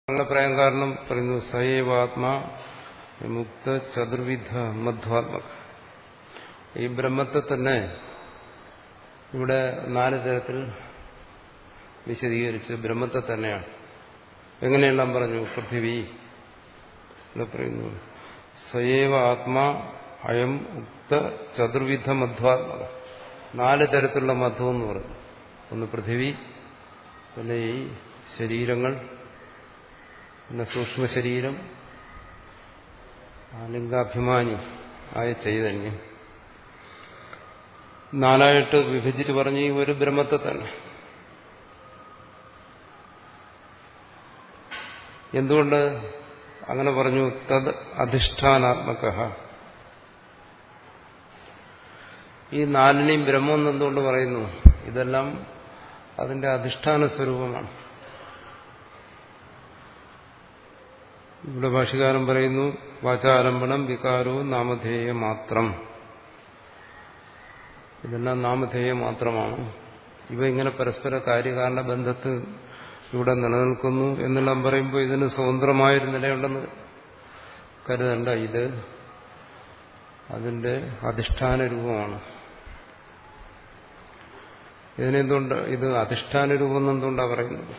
അങ്ങനെ പറയാൻ കാരണം പറയുന്നു സയേവാത്മാ വിമുക്ത ചതുർവിധ മധ്വാത്മക. ഈ ബ്രഹ്മത്തെ തന്നെ ഇവിടെ 4 തരത്തിൽ വിശദീകരിച്ച് ബ്രഹ്മത്തെ തന്നെയാണ്. എങ്ങനെയെല്ലാം പറഞ്ഞു? പൃഥിവി ഇവിടെ പറയുന്നു സയേവ ആത്മാ അയം ഉക്ത ചതുർവിധ മധ്വാത്മക. 4 തരത്തിലുള്ള മധ്വം എന്ന് പറഞ്ഞു. ഒന്ന് പൃഥിവി, പിന്നെ ഈ ശരീരങ്ങൾ, പിന്നെ സൂക്ഷ്മ ശരീരം, ലിംഗാഭിമാനി ആയ ചൈതന്യം. 4 വിഭജിച്ച് പറഞ്ഞ് ഈ ഒരു ബ്രഹ്മത്തെ തന്നെ. എന്തുകൊണ്ട് അങ്ങനെ പറഞ്ഞു? തദ് അധിഷ്ഠാനാത്മക. ഈ 4നെയും ബ്രഹ്മം എന്തുകൊണ്ട് പറയുന്നു? ഇതെല്ലാം അതിന്റെ അധിഷ്ഠാന സ്വരൂപമാണ്. ഇവിടെ ഭാഷ്യകാരൻ പറയുന്നു വാചാരംഭണം വികാരവും നാമധേയ മാത്രം. ഇതെല്ലാം നാമധേയ മാത്രമാണ്. ഇവ ഇങ്ങനെ പരസ്പര കാര്യകാരണ ബന്ധത്തിൽ ഇവിടെ നിലനിൽക്കുന്നു എന്നെല്ലാം പറയുമ്പോൾ ഇതിന് സ്വതന്ത്രമായൊരു നിലയുണ്ടെന്ന് കരുതണ്ട. ഇത് അതിന്റെ അധിഷ്ഠാന രൂപമാണ്. ഇതിനെന്തുകൊണ്ട് ഇത് അധിഷ്ഠാന രൂപം എന്നെന്തുകൊണ്ടാണ് പറയുന്നത്?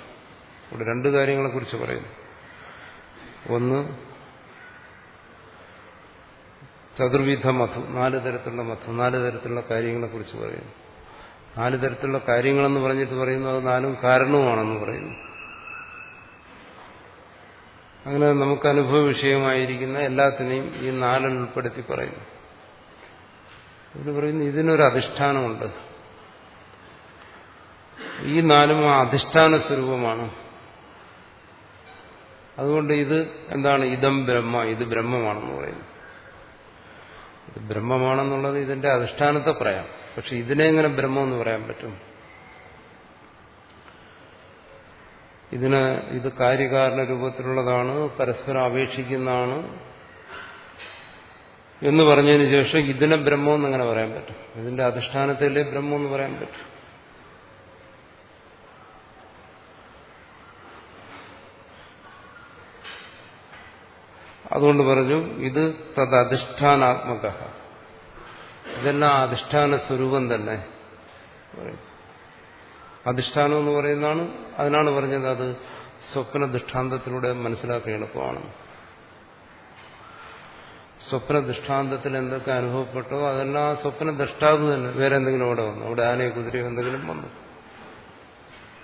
ഇവിടെ 2 കാര്യങ്ങളെക്കുറിച്ച് പറയുന്നു. ഒന്ന് ചതുർവിധ മധു, 4 തരത്തിലുള്ള മധു, 4 തരത്തിലുള്ള കാര്യങ്ങളെക്കുറിച്ച് പറയുന്നു. 4 തരത്തിലുള്ള കാര്യങ്ങളെന്ന് പറഞ്ഞിട്ട് പറയുന്നു അത് 4ഉം കാരണവുമാണെന്ന് പറയുന്നു. അങ്ങനെ നമുക്ക് അനുഭവ വിഷയമായിരിക്കുന്ന എല്ലാത്തിനെയും ഈ 4 ഉൾപ്പെടുത്തി പറയുന്നു. ഇവിടെ പറയുന്നു ഇതിനൊരു അധിഷ്ഠാനമുണ്ട്. ഈ 4ഉം ആ അധിഷ്ഠാന സ്വരൂപമാണ്. അതുകൊണ്ട് ഇത് എന്താണ്? ഇതം ബ്രഹ്മ, ഇത് ബ്രഹ്മമാണെന്ന് പറയുന്നു. ഇത് ബ്രഹ്മമാണെന്നുള്ളത് ഇതിന്റെ അധിഷ്ഠാനത്തെ പറയാം. പക്ഷെ ഇതിനെ എങ്ങനെ ബ്രഹ്മമെന്ന് പറയാൻ പറ്റും? ഇത് കാര്യകാരണ രൂപത്തിലുള്ളതാണ്, പരസ്പരം അപേക്ഷിക്കുന്നതാണ് എന്ന് പറഞ്ഞതിന് ശേഷം ഇതിനെ ബ്രഹ്മമെന്ന് എങ്ങനെ പറയാൻ പറ്റും? ഇതിന്റെ അധിഷ്ഠാനത്തിലെ ബ്രഹ്മമെന്ന് പറയാൻ പറ്റും. അതുകൊണ്ട് പറഞ്ഞു ഇത് തദധിഷ്ഠാനാത്മക. ഇതെല്ലാം അധിഷ്ഠാന സ്വരൂപം തന്നെ. അധിഷ്ഠാനം എന്ന് പറയുന്നതാണ്. അതിനാണ് പറഞ്ഞത് അത് സ്വപ്ന ദൃഷ്ടാന്തത്തിലൂടെ മനസ്സിലാക്കാൻ എളുപ്പമാണ്. സ്വപ്ന ദൃഷ്ടാന്തത്തിൽ എന്തൊക്കെ അനുഭവപ്പെട്ടോ അതെല്ലാം സ്വപ്ന ദൃഷ്ടാവ് തന്നെ. വേറെ എന്തെങ്കിലും അവിടെ വന്നു? അവിടെ ആനയോ കുതിരയോ എന്തെങ്കിലും വന്നു?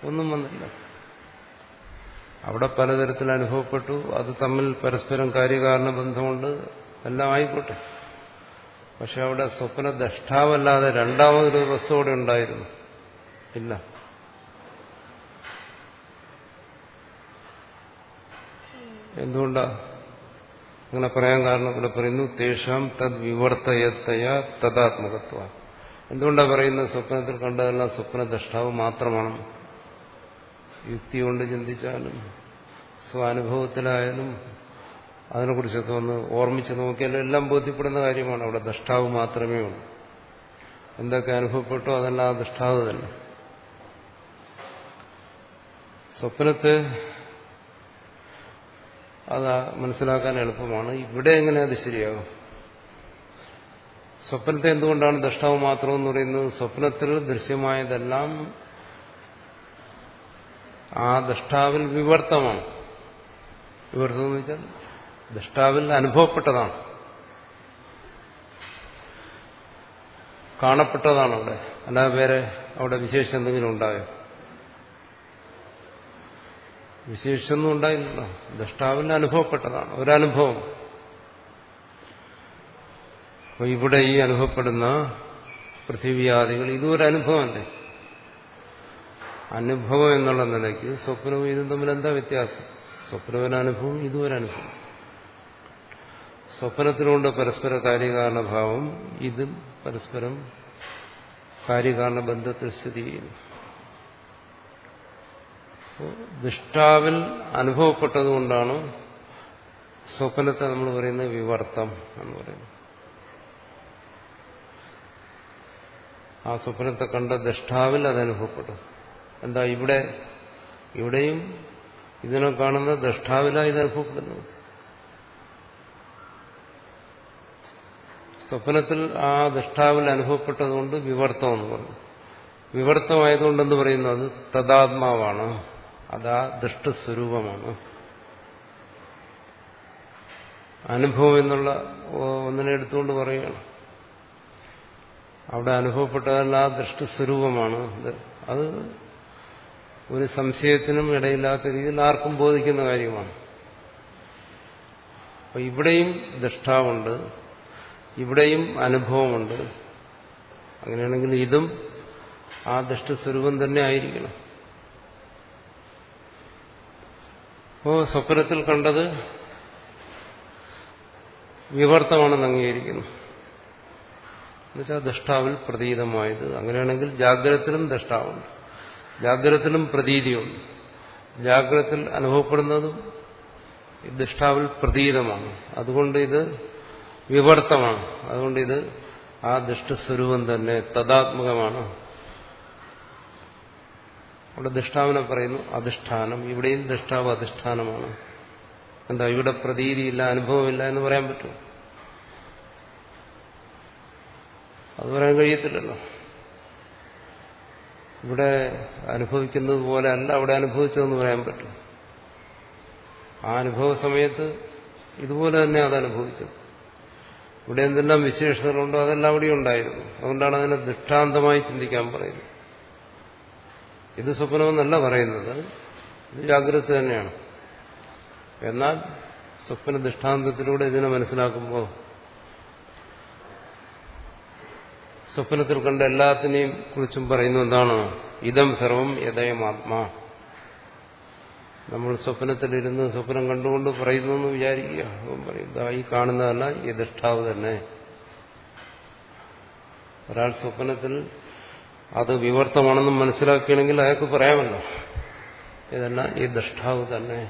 ഒന്നും വന്നില്ല. അവിടെ പലതരത്തിൽ അനുഭവപ്പെട്ടു. അത് തമ്മിൽ പരസ്പരം കാര്യകാരണ ബന്ധമുണ്ട്. എല്ലാം ആയിക്കോട്ടെ. പക്ഷെ അവിടെ സ്വപ്ന ദൃഷ്ടാവല്ലാതെ രണ്ടാമതൊരു വസ്തു അവിടെ ഉണ്ടായിരുന്നു? ഇല്ല. എന്തുകൊണ്ടാ അങ്ങനെ പറയാൻ കാരണം? ഇവിടെ പറയുന്നു തേഷാം തദ് വിവർത്തയത്തയ തദാത്മകത്വ. എന്തുകൊണ്ടാണ് പറയുന്നത് സ്വപ്നത്തിൽ കണ്ടതെല്ലാം സ്വപ്ന ദൃഷ്ടാവ് മാത്രമാണ്? യുക്തി കൊണ്ട് ചിന്തിച്ചാലും സ്വാനുഭവത്തിലായാലും അതിനെക്കുറിച്ചൊക്കെ ഒന്ന് ഓർമ്മിച്ച് നോക്കിയാലും എല്ലാം ബോധ്യപ്പെടുന്ന കാര്യമാണ്. അവിടെ ദൃഷ്ടാവ് മാത്രമേ ഉള്ളൂ. എന്തൊക്കെ അനുഭവപ്പെട്ടോ അതെല്ലാം ആ ദൃഷ്ടാവ് തന്നെ. സ്വപ്നത്തെ അത് മനസ്സിലാക്കാൻ എളുപ്പമാണ്. ഇവിടെ എങ്ങനെ അത് ശരിയാകും? സ്വപ്നത്തെ എന്തുകൊണ്ടാണ് ദൃഷ്ടാവ് മാത്രമെന്ന് പറയുന്നത്? സ്വപ്നത്തിൽ ദൃശ്യമായതെല്ലാം ആ ദൃഷ്ടാവിൽ വിവർത്തമാണ്. വിവർത്തം എന്ന് വെച്ചാൽ ദൃഷ്ടാവിൽ അനുഭവപ്പെട്ടതാണ്, കാണപ്പെട്ടതാണ്. അവിടെ അല്ലാതെ വേറെ അവിടെ വിശേഷം എന്തെങ്കിലും ഉണ്ടായോ? വിശേഷമൊന്നും ഉണ്ടായില്ല. ദൃഷ്ടാവിൽ അനുഭവപ്പെട്ടതാണ്, ഒരനുഭവം. അപ്പോൾ ഇവിടെ ഈ അനുഭവപ്പെടുന്ന പൃഥിവിയാദികൾ ഇതും ഒരു അനുഭവമല്ലേ? അനുഭവം എന്നുള്ള നിലയ്ക്ക് സ്വപ്നവും ഇതും തമ്മിൽ എന്താ വ്യത്യാസം? സ്വപ്നവനുഭവം, ഇതും ഒരു അനുഭവം. സ്വപ്നത്തിലുണ്ട് പരസ്പര കാര്യകാരണഭാവം, ഇതും പരസ്പരം കാര്യകാരണ ബന്ധത്തിൽ സ്ഥിതി ചെയ്യുന്നു. ദൃഷ്ടാവിൽ അനുഭവപ്പെട്ടതുകൊണ്ടാണ് സ്വപ്നത്തെ നമ്മൾ പറയുന്നത് വിവർത്തം എന്ന് പറയുന്നത്. ആ സ്വപ്നത്തെ കണ്ട ദൃഷ്ടാവിൽ അത് അനുഭവപ്പെടും. എന്താ ഇവിടെയും ഇതിനെ കാണുന്ന ദ്രഷ്ടാവിലാണ് ഇത് അനുഭവപ്പെടുന്നത്. സ്വപ്നത്തിൽ ആ ദ്രഷ്ടാവിൽ അനുഭവപ്പെട്ടതുകൊണ്ട് വിവർത്തമെന്ന് പറഞ്ഞു. വിവർത്തമായതുകൊണ്ടെന്ന് പറയുന്നത് തദാത്മാവാണ്, അതാ ദൃഷ്ടസ്വരൂപമാണ്. അനുഭവം എന്നുള്ള ഒന്നിനെ എടുത്തുകൊണ്ട് പറയുകയാണ്. അവിടെ അനുഭവപ്പെട്ടതല്ല ആ ദൃഷ്ടസ്വരൂപമാണ്. അത് ഒരു സംശയത്തിനും ഇടയില്ലാത്ത രീതിയിൽ ആർക്കും ബോധിക്കുന്ന കാര്യമാണ്. അപ്പൊ ഇവിടെയും ദൃഷ്ടാവുണ്ട്, ഇവിടെയും അനുഭവമുണ്ട്. അങ്ങനെയാണെങ്കിൽ ഇതും ആ ദൃഷ്ടസ്വരൂപം തന്നെ ആയിരിക്കണം. അപ്പോൾ സ്വപ്നത്തിൽ കണ്ടത് വിവർത്തമാണെന്ന് അംഗീകരിക്കുന്നു. എന്നുവെച്ചാൽ ദൃഷ്ടാവിൽ പ്രതീതമായത്. അങ്ങനെയാണെങ്കിൽ ജാഗ്രതത്തിലും ദൃഷ്ടാവുണ്ട്, ജാഗ്രതത്തിലും പ്രതീതിയുണ്ട്. ജാഗ്രതത്തിൽ അനുഭവപ്പെടുന്നതും ദൃഷ്ടാവിൽ പ്രതീതമാണ്. അതുകൊണ്ട് ഇത് വിവർത്തമാണ്. അതുകൊണ്ട് ഇത് ആ ദൃഷ്ടസ്വരൂപം തന്നെ തദാത്മകമാണ്. അവിടെ ദൃഷ്ടാവിനെ പറയുന്നു അധിഷ്ഠാനം. ഇവിടെയും ദൃഷ്ടാവ് അധിഷ്ഠാനമാണ്. എന്താ ഇവിടെ പ്രതീതിയില്ല, അനുഭവമില്ല എന്ന് പറയാൻ പറ്റുമോ? അത് പറയാൻ കഴിയത്തില്ലല്ലോ. ഇവിടെ അനുഭവിക്കുന്നത് പോലെ അല്ല അവിടെ അനുഭവിച്ചതെന്ന് പറയാൻ പറ്റും. ആ അനുഭവ സമയത്ത് ഇതുപോലെ തന്നെ അത് അനുഭവിച്ചത്. ഇവിടെ എന്തെല്ലാം വിശേഷതകളുണ്ടോ അതെല്ലാം അവിടെ ഉണ്ടായിരുന്നു. അതുകൊണ്ടാണ് അതിനെ ദൃഷ്ടാന്തമായി ചിന്തിക്കാൻ പറയുന്നത്. ഇത് സ്വപ്നമെന്നല്ല പറയുന്നത്, ഇത് ജാഗ്രത തന്നെയാണ്. എന്നാൽ സ്വപ്ന ദൃഷ്ടാന്തത്തിലൂടെ ഇതിനെ മനസ്സിലാക്കുമ്പോൾ സ്വപ്നത്തിൽ കണ്ട എല്ലാത്തിനെയും കുറിച്ചും പറയുന്നു എന്താണ്? ഇതം സർവം യഥയമാത്മാ. നമ്മൾ സ്വപ്നത്തിലിരുന്ന് സ്വപ്നം കണ്ടുകൊണ്ട് പറയുന്നു എന്ന് വിചാരിക്കുക. പറയും ഈ കാണുന്നതല്ല, ഈ ദൃഷ്ടാവ് തന്നെ. ഒരാൾ സ്വപ്നത്തിൽ അത് വിവർത്തമാണെന്ന് മനസ്സിലാക്കുകയാണെങ്കിൽ അയാൾക്ക് പറയാമല്ലോ ഇതല്ല, ഈ ദൃഷ്ടാവ് തന്നെ.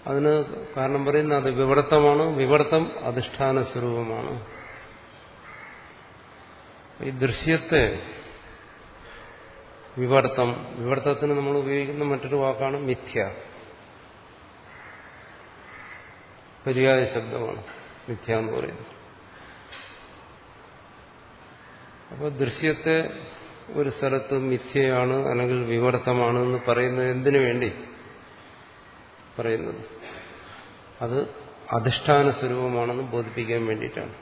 അതിന് കാരണം പറയുന്നത് അത് വിവർത്തമാണ്. വിവർത്തം അധിഷ്ഠാന സ്വരൂപമാണ്. ഈ ദൃശ്യത്തെ വിവർത്തത്തിന് നമ്മൾ ഉപയോഗിക്കുന്ന മറ്റൊരു വാക്കാണ് മിഥ്യ. പര്യായ ശബ്ദമാണ് മിഥ്യ എന്ന് പറയുന്നത്. അപ്പോൾ ദൃശ്യത്തെ ഒരു സ്ഥലത്ത് മിഥ്യയാണ് അല്ലെങ്കിൽ വിവർത്തമാണ് എന്ന് പറയുന്നത് എന്തിനു വേണ്ടി പറയുന്നത്? അത് അധിഷ്ഠാന സ്വരൂപമാണെന്ന് ബോധിപ്പിക്കാൻ വേണ്ടിയിട്ടാണ്.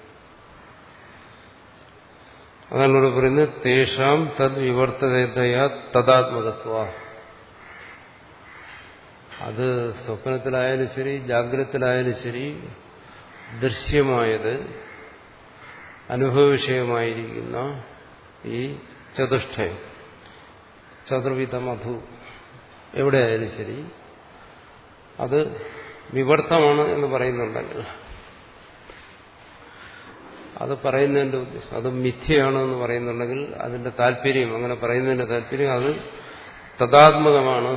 അതാണ് ഇവിടെ പറയുന്നത് തേഷാം തദ് വിവർത്തതയാ തദാത്മകത്വ. അത് സ്വപ്നത്തിലായാലും ശരി ജാഗ്രതത്തിലായാലും ശരി ദൃശ്യമായത് അനുഭവവിഷയമായിരിക്കുന്ന ഈ ചതുഷ്ടയം ചതുർവിധ മധു എവിടെയായാലും ശരി അത് വിവർത്തമാണ് എന്ന് പറയുന്നുണ്ടെങ്കിൽ അത് പറയുന്നതിന്റെ ഉദ്ദേശം അത് മിഥ്യയാണ് എന്ന് പറയുന്നുണ്ടെങ്കിൽ അതിന്റെ താല്പര്യം, അങ്ങനെ പറയുന്നതിന്റെ താല്പര്യം അത് തദാത്മകമാണ്.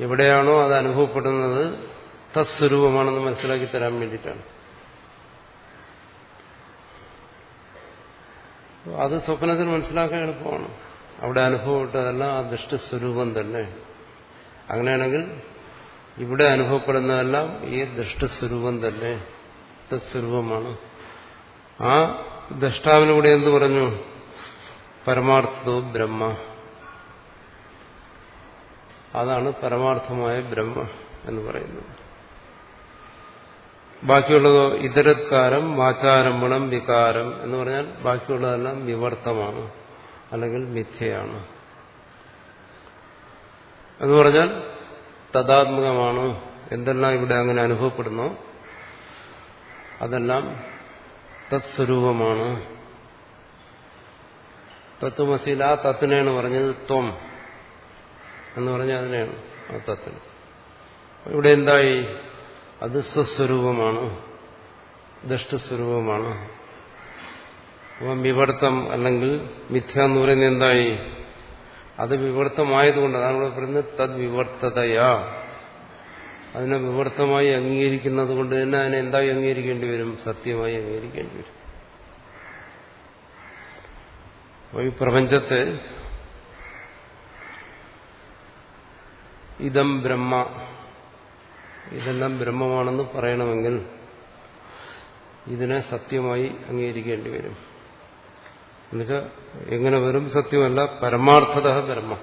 എവിടെയാണോ അത് അനുഭവപ്പെടുന്നത് തത്സ്വരൂപമാണെന്ന് മനസ്സിലാക്കി തരാൻ വേണ്ടിയിട്ടാണ്. അത് സ്വപ്നത്തിൽ മനസ്സിലാക്കാൻ എളുപ്പമാണ്. അവിടെ അനുഭവപ്പെട്ടതല്ല ആ ദൃഷ്ടസ്വരൂപം തന്നെ. അങ്ങനെയാണെങ്കിൽ ഇവിടെ അനുഭവപ്പെടുന്നതെല്ലാം ഈ ദൃഷ്ടസ്വരൂപം തന്നെ തത്സ്വരൂപമാണ്. ആ ദ്രഷ്ടാവിലൂടെ എന്ത് പറഞ്ഞു? പരമാർത്ഥോ ബ്രഹ്മ. അതാണ് പരമാർത്ഥമായ ബ്രഹ്മ എന്ന് പറയുന്നത്. ബാക്കിയുള്ളതോ ഇതരത്കാരം വാചാരംഭണം വികാരം എന്ന് പറഞ്ഞാൽ ബാക്കിയുള്ളതെല്ലാം വിവർത്തമാണ് അല്ലെങ്കിൽ മിഥ്യയാണ് എന്ന് പറഞ്ഞാൽ തദാത്മകമാണ്. എന്തെല്ലാം ഇവിടെ അങ്ങനെ അനുഭവപ്പെടുന്നു അതെല്ലാം തത്സ്വരൂപമാണ്. തത്വമസിയിൽ ആ തത്തിനെയാണ് പറഞ്ഞത് ത്വം എന്ന് പറഞ്ഞാൽ അതിനെയാണ് ആ തത്തിന്. ഇവിടെ എന്തായി? അത് സ്വസ്വരൂപമാണ്, ദൃഷ്ടസ്വരൂപമാണ്. അപ്പം വിവർത്തം അല്ലെങ്കിൽ മിഥ്യ എന്ന് പറയുന്നത് എന്തായി? അത് വിവർത്തമായതുകൊണ്ട് അതാണ് ഇവിടെ പറയുന്നത് തദ്വിവർത്തതയാ. അതിനെ വിവർത്തമായി അംഗീകരിക്കുന്നത് കൊണ്ട് തന്നെ അതിനെ എന്തായി അംഗീകരിക്കേണ്ടി വരും? സത്യമായി അംഗീകരിക്കേണ്ടി വരും. അപ്പോൾ ഈ പ്രപഞ്ചത്തെ ഇതം ബ്രഹ്മ, ഇതെല്ലാം ബ്രഹ്മമാണെന്ന് പറയണമെങ്കിൽ ഇതിനെ സത്യമായി അംഗീകരിക്കേണ്ടി വരും. എന്നുവെച്ചാൽ എങ്ങനെ വരും? സത്യമല്ല, പരമാർത്ഥത ബ്രഹ്മ,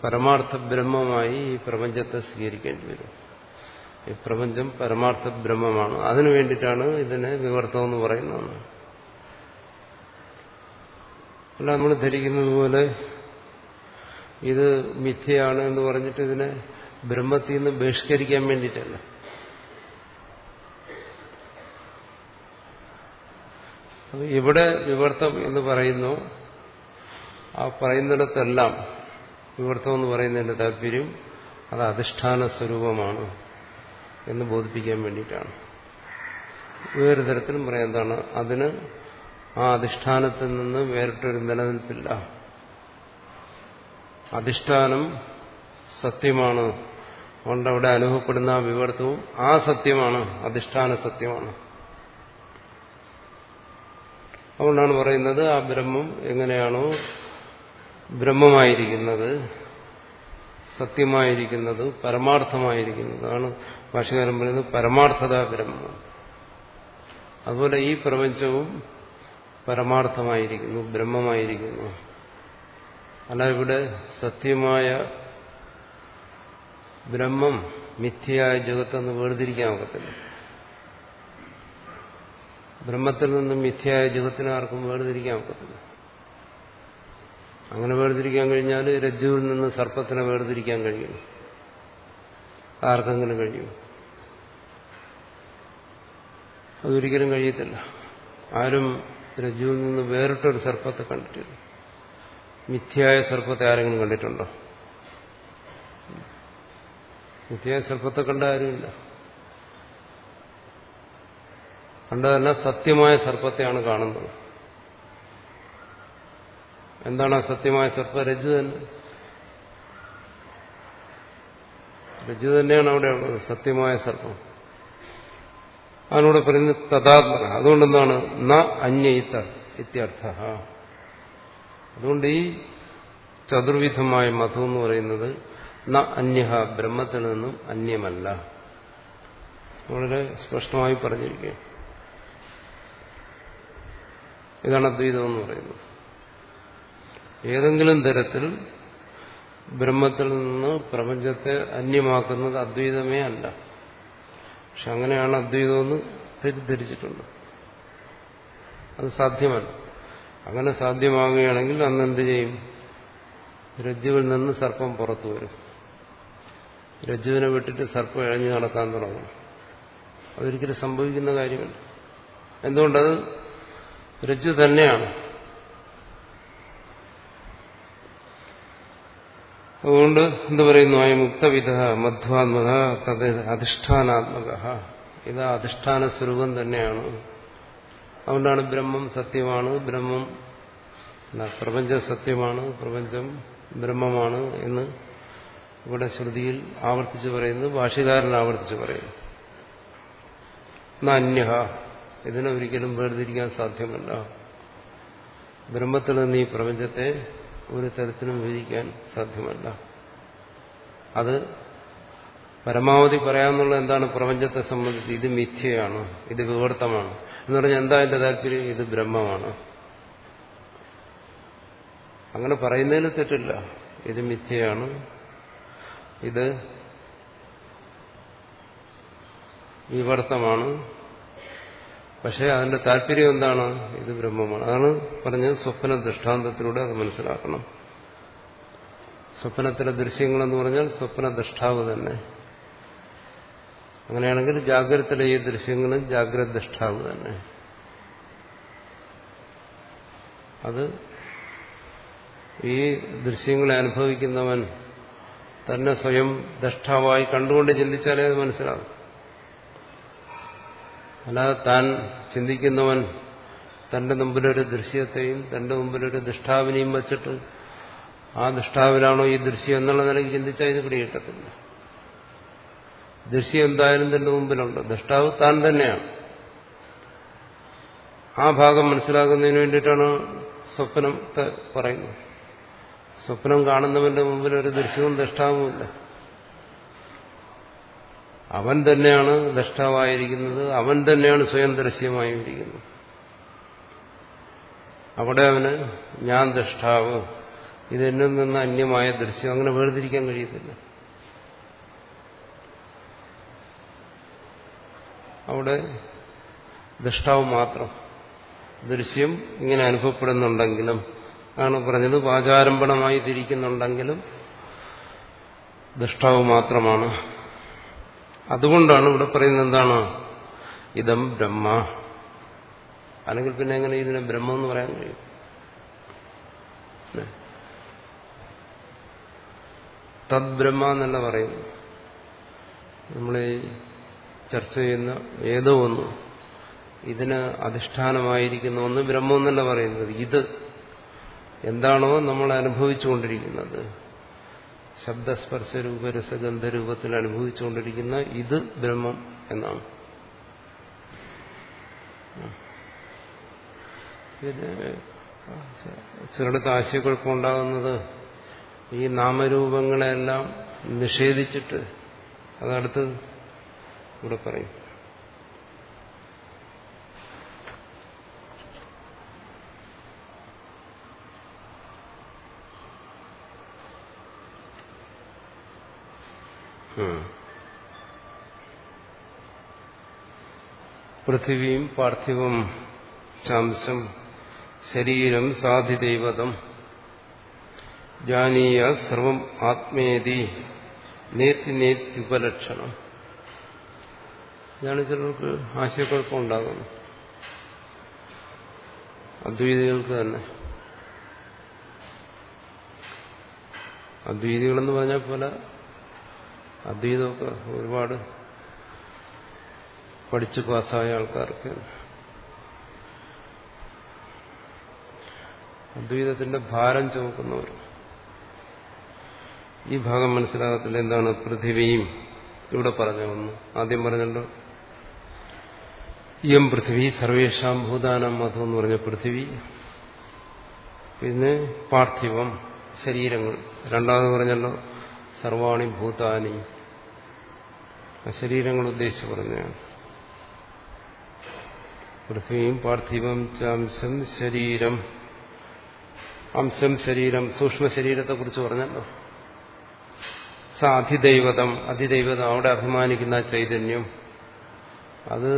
പരമാർത്ഥ ബ്രഹ്മമായി ഈ പ്രപഞ്ചത്തെ സ്വീകരിക്കേണ്ടി വരും. ഈ പ്രപഞ്ചം പരമാർത്ഥ ബ്രഹ്മമാണ്. അതിനു വേണ്ടിയിട്ടാണ് ഇതിനെ വിവർത്തമെന്ന് പറയുന്നത്. അല്ല നമ്മൾ ധരിക്കുന്നത് പോലെ ഇത് മിഥ്യയാണ് എന്ന് പറഞ്ഞിട്ട് ഇതിനെ ബ്രഹ്മത്തിൽ നിന്ന് ബഹിഷ്കരിക്കാൻ വേണ്ടിയിട്ടല്ല. ഇവിടെ വിവർത്തം എന്ന് പറയുന്നു, ആ പറയുന്നിടത്തെല്ലാം വിവർത്തം എന്ന് പറയുന്നതിന്റെ താല്പര്യം അത് അധിഷ്ഠാന സ്വരൂപമാണ് എന്ന് ബോധിപ്പിക്കാൻ വേണ്ടിയിട്ടാണ്. വേറെ തരത്തിലും പറയാം, എന്താണ് അതിന് ആ അധിഷ്ഠാനത്തിൽ നിന്ന് വേറിട്ടൊരു നിലനിൽപ്പില്ല. അധിഷ്ഠാനം സത്യമാണ്, അതുകൊണ്ട് അവിടെ അനുഭവപ്പെടുന്ന ആ വിവർത്തവും ആ സത്യമാണ്, അധിഷ്ഠാന സത്യമാണ്. അതുകൊണ്ടാണ് പറയുന്നത് ആ ബ്രഹ്മം എങ്ങനെയാണോ ബ്രഹ്മമായിരിക്കുന്നത്, സത്യമായിരിക്കുന്നത്, പരമാർത്ഥമായിരിക്കുന്നതാണ് ഭാഷകാരൻ പറയുന്നത് പരമാർത്ഥത ബ്രഹ്മം. അതുപോലെ ഈ പ്രപഞ്ചവും പരമാർത്ഥമായിരിക്കുന്നു, ബ്രഹ്മമായിരിക്കുന്നു. അല്ല ഇവിടെ സത്യമായ ബ്രഹ്മം മിഥ്യയായ ജഗത്തെന്ന് വേർതിരിക്കാൻ ഒക്കത്തില്ല. ബ്രഹ്മത്തിൽ നിന്നും മിഥ്യയായ ജഗത്തിനെ ആർക്കും വേർതിരിക്കാൻ ഒക്കത്തില്ല. അങ്ങനെ വേർതിരിക്കാൻ കഴിഞ്ഞാൽ രജ്ജുവിൽ നിന്ന് സർപ്പത്തിനെ വേർതിരിക്കാൻ കഴിയും. ആർക്കെങ്കിലും കഴിയും? അതൊരിക്കലും കഴിയത്തില്ല. ആരും രജ്ജുവിൽ നിന്ന് വേറിട്ടൊരു സർപ്പത്തെ കണ്ടിട്ടില്ല. മിഥ്യയായ സർപ്പത്തെ ആരെങ്കിലും കണ്ടിട്ടുണ്ടോ? മിഥ്യയായ സർപ്പത്തെ കണ്ട ആരുമില്ല. കണ്ടതല്ല, സത്യമായ സർപ്പത്തെയാണ് കാണുന്നത്. എന്താണ് ആ സത്യമായ സർപ്പം? രജ്ജു തന്നെ. രജ്ജു തന്നെയാണ് അവിടെ ഉള്ളത്, സത്യമായ സർപ്പം. അതിനൂടെ പറയുന്നത് തഥാത്മക. അതുകൊണ്ടെന്താണ് ന അന്യയിത്ത ഇത്യർത്ഥ. അതുകൊണ്ട് ഈ ചതുർവിധമായ മതം എന്ന് പറയുന്നത് ന അന്യഹ, ബ്രഹ്മത്തിൽ നിന്നും അന്യമല്ല. വളരെ സ്പഷ്ടമായി പറഞ്ഞിരിക്കുക. ഇതാണ് അദ്വൈതം എന്ന് പറയുന്നത്. ഏതെങ്കിലും തരത്തിൽ ബ്രഹ്മത്തിൽ നിന്ന് പ്രപഞ്ചത്തെ അന്യമാക്കുന്നത് അദ്വൈതമേ അല്ല. പക്ഷെ അങ്ങനെയാണ് അദ്വൈതമെന്ന് തെറ്റിദ്ധരിച്ചിട്ടുണ്ട്. അത് സാധ്യമല്ല. അങ്ങനെ സാധ്യമാകുകയാണെങ്കിൽ അന്ന് എന്ത് ചെയ്യും? രജ്ജുവിൽ നിന്ന് സർപ്പം പുറത്തു വരും. രജ്ജുവിനെ വിട്ടിട്ട് സർപ്പം ഇഴഞ്ഞു നടക്കാൻ തുടങ്ങും. അതൊരിക്കലും സംഭവിക്കുന്ന കാര്യമല്ല. എന്തുകൊണ്ടത് രജ്ജു തന്നെയാണ്. അതുകൊണ്ട് എന്ത് പറയുന്നു? അയം മുക്തവിധ മധ്വാത്മക തത് അധിഷ്ഠാനാത്മക. ഇത് അധിഷ്ഠാന സ്വരൂപം തന്നെയാണ്. അതുകൊണ്ടാണ് ബ്രഹ്മം സത്യമാണ്, ബ്രഹ്മം പ്രപഞ്ചം സത്യമാണ്, പ്രപഞ്ചം ബ്രഹ്മമാണ് എന്ന് ഇവിടെ ശ്രുതിയിൽ ആവർത്തിച്ച് പറയുന്നു, ഭാഷ്യകാരൻ ആവർത്തിച്ച് പറയുന്നു. അന്യഹ, ഇതിനെ ഒരിക്കലും വേർതിരിക്കാൻ സാധ്യമല്ല. ബ്രഹ്മത്തിൽ നിന്ന് ഈ പ്രപഞ്ചത്തെ ഒരു തരത്തിലും വിഭജിക്കാൻ സാധ്യമല്ല. അത് പരമാവധി പറയാമെന്നുള്ള എന്താണ്? പ്രപഞ്ചത്തെ സംബന്ധിച്ച് ഇത് മിഥ്യയാണ്, ഇത് വിവർത്തമാണ് എന്ന് പറഞ്ഞാൽ എന്താ എന്റെ താല്പര്യം? ഇത് ബ്രഹ്മമാണ്. അങ്ങനെ പറയുന്നതിന് തെറ്റില്ല. ഇത് മിഥ്യയാണ്, ഇത് വിവർത്തമാണ്. പക്ഷെ അതിന്റെ താല്പര്യം എന്താണ്? ഇത് ബ്രഹ്മമാണ്. അതാണ് പറഞ്ഞത്. സ്വപ്ന ദൃഷ്ടാന്തത്തിലൂടെ അത് മനസ്സിലാക്കണം. സ്വപ്നത്തിലെ ദൃശ്യങ്ങളെന്ന് പറഞ്ഞാൽ സ്വപ്ന ദൃഷ്ടാവ് തന്നെ. അങ്ങനെയാണെങ്കിൽ ജാഗ്രതത്തിലെ ഈ ദൃശ്യങ്ങളും ജാഗ്രത ദൃഷ്ടാവ് തന്നെ. അത് ഈ ദൃശ്യങ്ങളെ അനുഭവിക്കുന്നവൻ തന്നെ സ്വയം ദൃഷ്ടാവായി കണ്ടുകൊണ്ട് ചിന്തിച്ചാലേ അത് മനസ്സിലാകും. അല്ലാതെ താൻ ചിന്തിക്കുന്നവൻ തന്റെ മുമ്പിലൊരു ദൃശ്യത്തെയും തന്റെ മുമ്പിലൊരു ദൃഷ്ടാവിനെയും വച്ചിട്ട് ആ ദൃഷ്ടാവിലാണോ ഈ ദൃശ്യം എന്നുള്ള നിലയ്ക്ക് ചിന്തിച്ചാൽ ഇത് പിടികിട്ടത്തില്ല. ദൃശ്യം എന്തായാലും തന്റെ മുമ്പിലുണ്ട്, ദൃഷ്ടാവ് താൻ തന്നെയാണ്. ആ ഭാഗം മനസ്സിലാക്കുന്നതിന് വേണ്ടിയിട്ടാണ് സ്വപ്നത്തെ പറയുന്നത്. സ്വപ്നം കാണുന്നവന്റെ മുമ്പിൽ ഒരു ദൃശ്യവും ദ്രഷ്ടാവുമില്ല. അവൻ തന്നെയാണ് ദ്രഷ്ടാവായിരിക്കുന്നത്, അവൻ തന്നെയാണ് സ്വയം ദൃശ്യമായിരിക്കുന്നത്. അവിടെ അവന് ഞാൻ ദ്രഷ്ടാവ്, ഇതെന്നിൽ നിന്ന് അന്യമായ ദൃശ്യം, അങ്ങനെ വേർതിരിക്കാൻ കഴിയത്തില്ല. അവിടെ ദ്രഷ്ടാവ് മാത്രം. ദൃശ്യം ഇങ്ങനെ അനുഭവപ്പെടുന്നുണ്ടെങ്കിലും, ആണ് പറഞ്ഞത്, വാചാരംഭണമായി തിരിക്കുന്നുണ്ടെങ്കിലും ദ്രഷ്ടാവ് മാത്രമാണ്. അതുകൊണ്ടാണ് ഇവിടെ പറയുന്നത് എന്താണ്, ഇതം ബ്രഹ്മ. അല്ലെങ്കിൽ പിന്നെ എങ്ങനെ ഇതിനെ ബ്രഹ്മം എന്ന് പറയാൻ കഴിയും? തദ്ബ്രഹ്മ എന്നല്ല പറയുന്നു. നമ്മൾ ചർച്ച ചെയ്യുന്ന ഏതോ ഒന്ന്, ഇതിന് അധിഷ്ഠാനമായിരിക്കുന്ന ഒന്ന് ബ്രഹ്മം എന്നല്ല പറയുന്നത്. ഇത് എന്താണോ നമ്മൾ അനുഭവിച്ചുകൊണ്ടിരിക്കുന്നത്, ശബ്ദസ്പർശ രൂപരസഗന്ധരൂപത്തിൽ അനുഭവിച്ചുകൊണ്ടിരിക്കുന്ന ഇത് ബ്രഹ്മം എന്നാണ്. പിന്നെ ചിലടത്ത് ആശയക്കുഴപ്പമുണ്ടാകുന്നത് ഈ നാമരൂപങ്ങളെല്ലാം നിഷേധിച്ചിട്ട്, അതടുത്ത് ഇവിടെ പറയും. പൃഥിവീം പാർത്ഥിവം ചാംസം ശരീരം സാധിദൈവതം ജാനീയ സർവം ആത്മേതി നേത്തി നേത്യുപലക്ഷണം. ഇതാണ് ചിലർക്ക് ആശയക്കുഴപ്പമുണ്ടാകുന്നത്, അദ്വൈതികൾക്ക് തന്നെ. അദ്വൈതികളെന്ന് പറഞ്ഞാൽ പല അദ്വൈതമൊക്കെ ഒരുപാട് പഠിച്ചു പാസ്സായ ആൾക്കാർക്ക് അദ്വൈതത്തിന്റെ ഭാരം ചുമക്കുന്നവർ ഈ ഭാഗം മനസ്സിലാകത്തില്ല. എന്താണ് പൃഥിവിയും ഇവിടെ പറഞ്ഞു വന്നു. ആദ്യം പറഞ്ഞല്ലോ, ഇയം പൃഥിവി സർവേഷാം ഭൂതാനാം മധു എന്ന് പറഞ്ഞ പൃഥിവി. പിന്നെ പാർത്ഥിവം ശരീരങ്ങൾ. രണ്ടാമത് പറഞ്ഞല്ലോ സർവാണി ഭൂതാനി, ശരീരങ്ങൾ ഉദ്ദേശിച്ച് പറഞ്ഞാണ്. പൃഥ്വിയും പാർത്ഥിവം ചാംസം ശരീരം. അംശം ശരീരം, സൂക്ഷ്മ ശരീരത്തെക്കുറിച്ച് പറഞ്ഞല്ലോ. അധിദൈവതം, അതിദൈവതം, അവിടെ അഭിമാനിക്കുന്ന ചൈതന്യം. അത്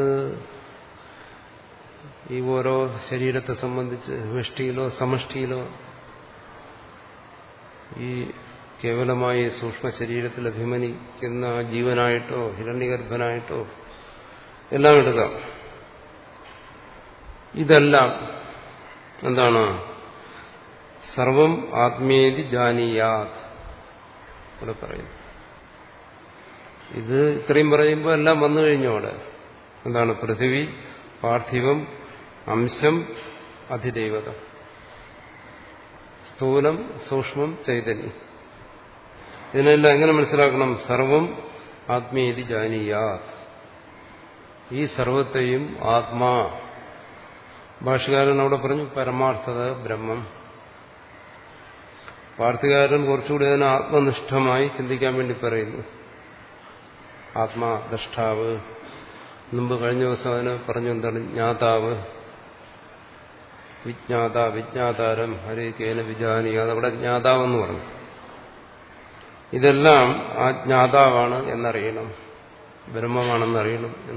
ഈ ഓരോ ശരീരത്തെ സംബന്ധിച്ച് വ്യഷ്ടിയിലോ സമഷ്ടിയിലോ ഈ കേവലമായി സൂക്ഷ്മ ശരീരത്തിൽ അഭിമാനിക്കുന്ന ജീവനായിട്ടോ ഹിരണ്യഗർഭനായിട്ടോ എല്ലാം എടുക്കാം. ഇതെല്ലാം എന്താണ്? സർവം ആത്മേതി ജാനീയാത് ഇവിടെ പറയുന്നു. ഇത് ഇത്രയും പറയുമ്പോൾ എല്ലാം വന്നു കഴിഞ്ഞു അവിടെ. എന്താണ്? പൃഥിവി, പാർത്ഥിവം, അംശം, അധിദൈവതം, സ്ഥൂലം, സൂക്ഷ്മം, ചൈതന്യം. ഇതിനെല്ലാം എങ്ങനെ മനസ്സിലാക്കണം? സർവം ആത്മേതി ജാനീയാത്. ഈ സർവത്തെയും ആത്മാ, ഭാഷകാരൻ അവിടെ പറഞ്ഞു പരമാർത്ഥത ബ്രഹ്മം. വാർത്തകാരൻ കുറച്ചുകൂടി അതിനെ ആത്മനിഷ്ഠമായി ചിന്തിക്കാൻ വേണ്ടി പറയുന്നു. ആത്മാ ദ്രഷ്ടാവ്. മുമ്പ് കഴിഞ്ഞ ദിവസം അതിന് പറഞ്ഞു എന്താണ്? ജ്ഞാതാവ്, വിജ്ഞാത, വിജ്ഞാതാരം, ഹരേ കേന വിജാനി. അതവിടെ ജ്ഞാതാവെന്ന് പറഞ്ഞു. ഇതെല്ലാം ആ ജ്ഞാതാവാണ് എന്നറിയണം, ബ്രഹ്മമാണെന്നറിയണം.